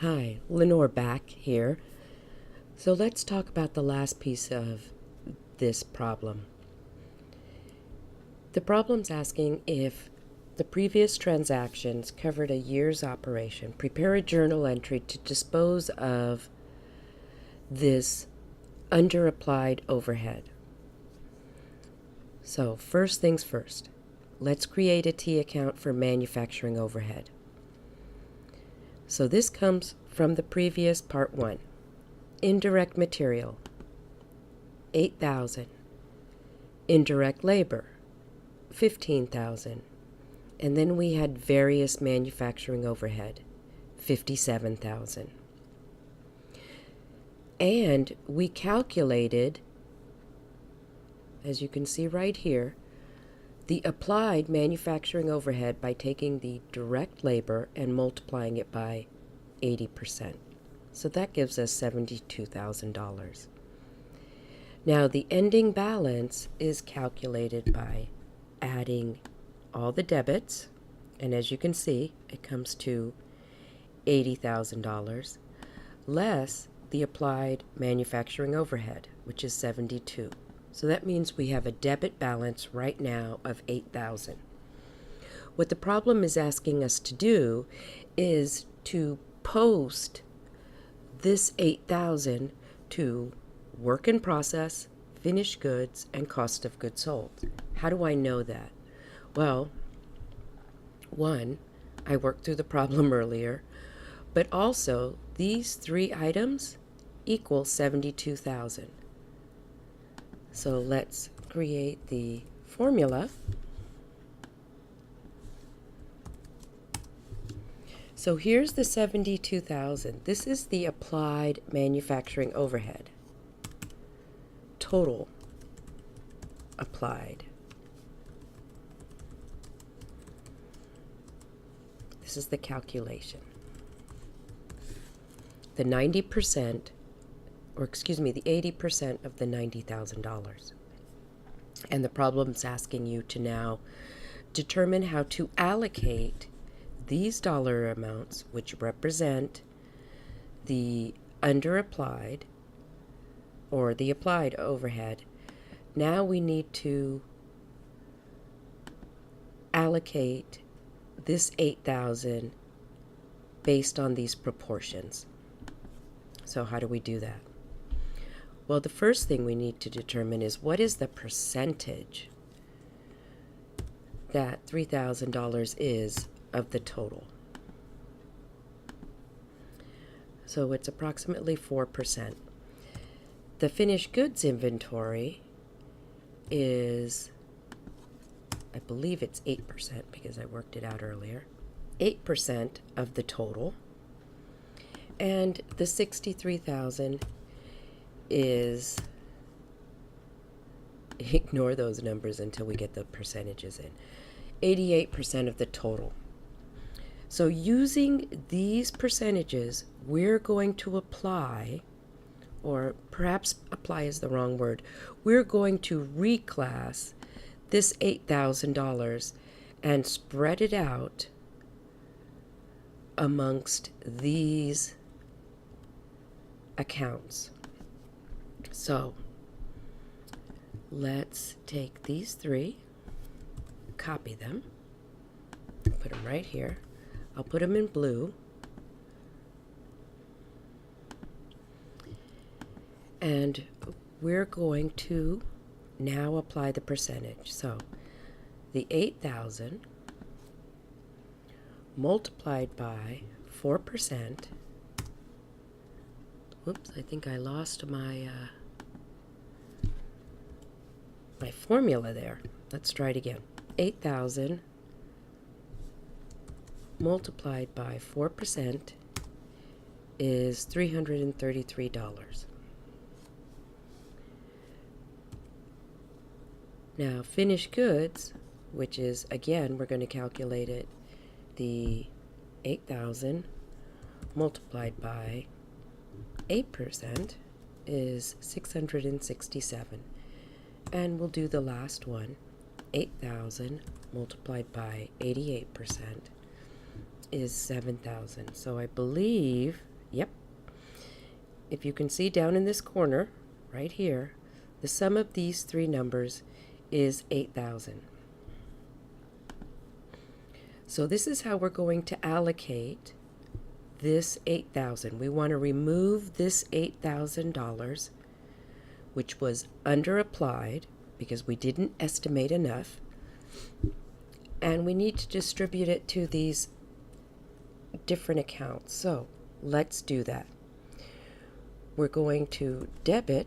Hi, Lenore back here. So let's talk about the last piece of this problem. The problem's asking if the previous transactions covered a year's operation. Prepare a journal entry to dispose of this underapplied overhead. So first things first, let's create a T account for manufacturing overhead. So this comes from the previous part 1. Indirect material, 8,000. Indirect labor, 15,000. And then we had various manufacturing overhead, 57,000. And we calculated, as you can see right here, the applied manufacturing overhead by taking the direct labor and multiplying it by 80%. So that gives us $72,000. Now the ending balance is calculated by adding all the debits, and as you can see, it comes to $80,000, less the applied manufacturing overhead, which is 72. So that means we have a debit balance right now of 8,000. What the problem is asking us to do is to post this 8,000 to work in process, finished goods, and cost of goods sold. How do I know that? Well, one, I worked through the problem earlier, but also these three items equal 72,000. So let's create the formula. So here's the 72,000. This is the applied manufacturing overhead. Total applied. This is the calculation. The 90%, or excuse me, the 80% of the $90,000. And the problem's asking you to now determine how to allocate these dollar amounts, which represent the underapplied or the applied overhead. Now we need to allocate this 8,000 based on these proportions. So how do we do that? Well, the first thing we need to determine is what is the percentage that $3,000 is of the total. So it's approximately 4%. The finished goods inventory is, I believe it's 8% because I worked it out earlier, 8% of the total. And the 63,000 is, ignore those numbers until we get the percentages in, 88% of the total. So using these percentages, we're going to apply, or perhaps apply is the wrong word, we're going to reclass this $8,000 and spread it out amongst these accounts. So let's take these three, copy them, put them right here. I'll put them in blue. And we're going to now apply the percentage. So the 8,000 multiplied by 4%. Whoops, I think I lost my my formula there. Let's try it again. 8,000 multiplied by 4% is $333. Now, finished goods, which is, again, we're going to calculate it, the 8,000 multiplied by 8% is 667. And we'll do the last one, 8,000 multiplied by 88% is 7,000. So I believe Yep. If you can see down in this corner, right here, the sum of these three numbers is 8,000. So this is how we're going to allocate this 8,000. We want to remove this $8,000, which was underapplied because we didn't estimate enough, and we need to distribute it to these different accounts. So let's do that. We're going to debit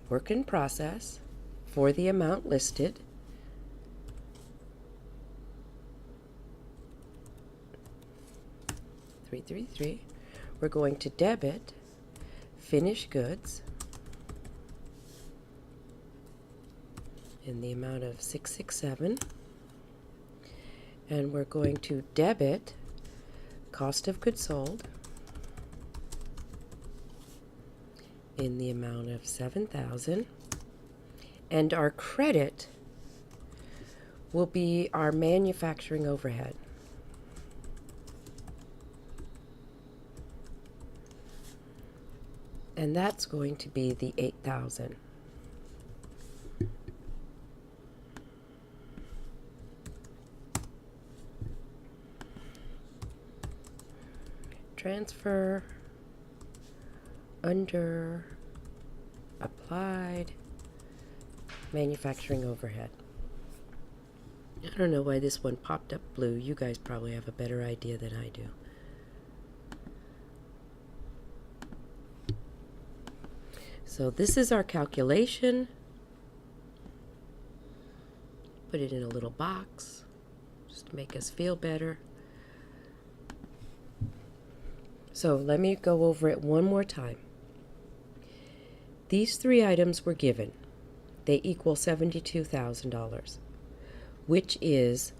work in process for the amount listed, $333. We're going to debit finished goods in the amount of $667, and we're going to debit cost of goods sold in the amount of $7,000, and our credit will be our manufacturing overhead. And that's going to be the 8,000. Transfer under applied manufacturing overhead. I don't know why this one popped up blue. You guys probably have a better idea than I do. So this is our calculation. Put it in a little box just to make us feel better. So let me go over it one more time. These three items were given. They equal $72,000, which is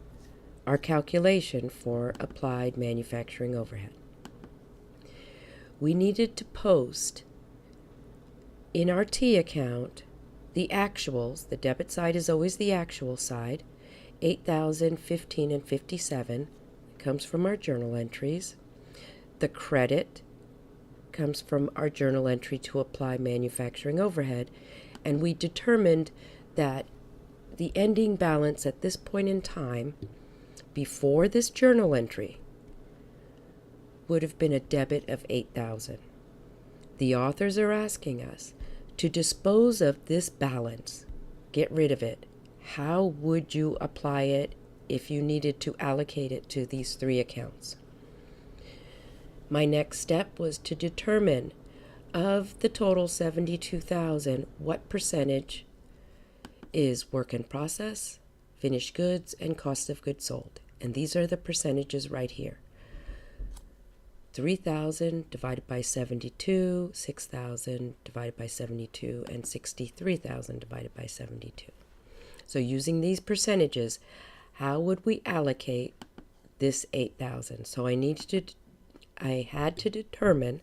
our calculation for applied manufacturing overhead. We needed to post in our T account the actuals. The debit side is always the actual side, 8,000, 15, and 57. It comes from our journal entries. The credit comes from our journal entry to apply manufacturing overhead, and we determined that the ending balance at this point in time, before this journal entry, would have been a debit of 8,000. The authors are asking us to dispose of this balance, get rid of it. How would you apply it if you needed to allocate it to these three accounts? My next step was to determine, of the total 72,000, what percentage is work in process, finished goods, and cost of goods sold. And these are the percentages right here. 3,000 divided by 72, 6,000 divided by 72, and 63,000 divided by 72. So using these percentages, how would we allocate this 8,000? So I had to determine,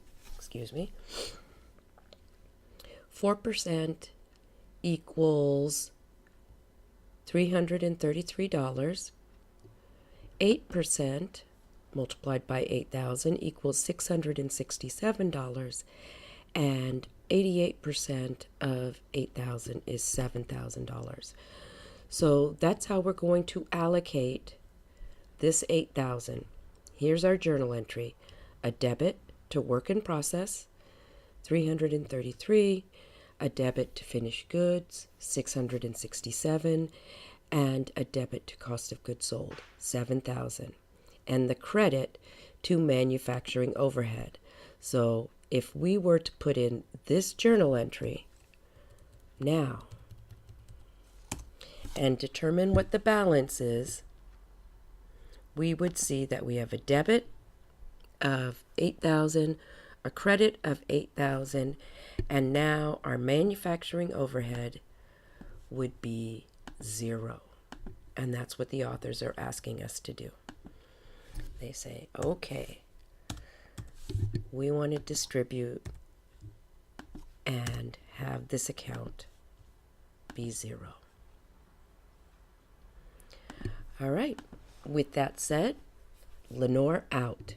4% equals $333. 8% multiplied by 8,000 equals $667, and 88% of 8,000 is $7,000. So that's how we're going to allocate this 8,000. Here's our journal entry. A debit to work in process, 333, a debit to finished goods, 667, and a debit to cost of goods sold, 7,000, and the credit to manufacturing overhead. So if we were to put in this journal entry now and determine what the balance is, we would see that we have a debit of 8,000, a credit of 8,000, and now our manufacturing overhead would be 0. And that's what the authors are asking us to do. They say, okay, we want to distribute and have this account be 0. All right, with that said, Lenore out.